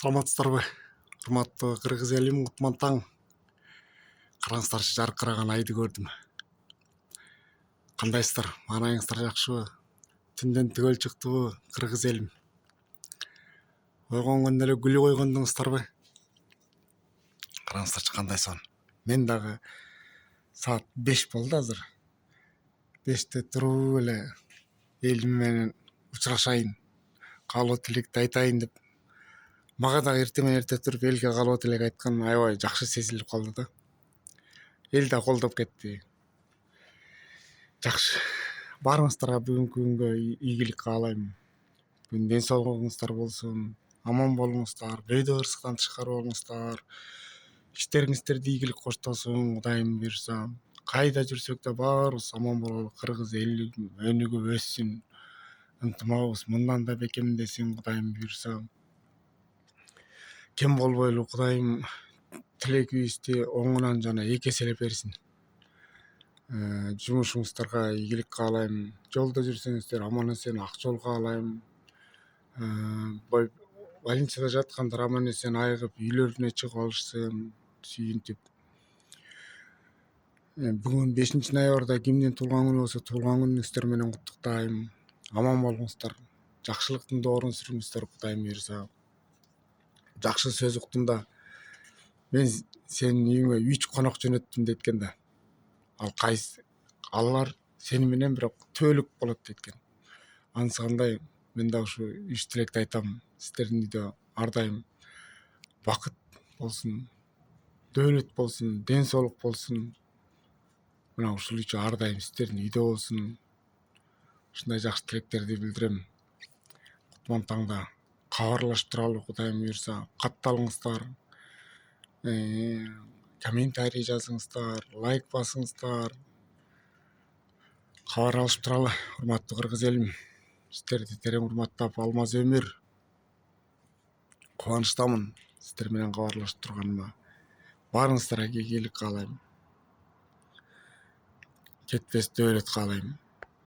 Саламатсыздарбы, урматтуу кыргыз элим, кутман таң. Караңыздарчы, жаркыраган айды көрдүм. Кандайсыздар? Маанайыңыздар жакшыбы? Түндөн түгөл чыктыбы, кыргыз элим? Ойгонгондо эле гүлүп ойгондуңуздарбы? Караңыздарчы, кандайсың? Мен дагы саат 5 болду азыр. 5те туруп эле элим менен учурашайын, каалоо тилекти айтайын деп. Мага дагы эрте менен эрте туруп элге каалоо тилек айткан аябай жакшы сезилип калды да. Эл да колдоп кетти. Жакшы. Баарыңыздарга бүгүнкү күнгө ийгилик каалайм. Бүгүн ден соолугуңуздар болсун, аман болуңуздар, бөйдө ырсыктан тышкары болуңуздар. Иштериңиздерди ийгилик коштосун, Кудайым буйрса. Кайда жүрсөк да баарыбыз аман бололу, кыргыз эли өнүгүп өссүн. Ынтымагыбыз мындан да бекемдесин, Кудайым буйрса. Кем болбойлу, Кудайым тилегибизди оңунан жана эки эселеп берсин. Жумушуңуздарга ийгилик каалайм. Жолдо жүрсөңүздөр аман эсен ак жол каалайм. Больницада жаткандар аман эсен айыгып үйлөрүнө чыгып алышсын, сүйүнтүп. Бүгүн 5 ноябрда кимдин туулган күнү болсо, туулган күнүңүздөр менен куттуктайм. Аман болуңуздар. Жакшылыктын доорун сүрүңүздөр, Кудайым буйрса. Жакшы сөз уктум да. Мен сенин үйүңө 3 конок жөнөттүм дейт экен да. Алар сени менен бирок төөлүк болот дейт экен. Анысы кандай? Мен да ушу 3 тилекти айтам. Сиздердин үйдө ар дайым бакыт болсун, дөөлөт болсун, ден соолук болсун. Мына ушул үчү ар дайым сиздердин үйдө болсун. Ушундай жакшы тилектерди билдирем. Кутман таңда кабарлашып туралы, Кудайым буйрса. Катталыңыздар. Комментарий жазыңыздар, лайк басыңыздар. Кабар алышып туралы, урматтуу кыргыз элим. Сиздерди терең урматтап, алмаз өмүр. Кубанычтамын сиздер менен кабарлашып турганыма. Баарыңыздарга ийгилик каалайм. Кетпес дөөлөт каалайм.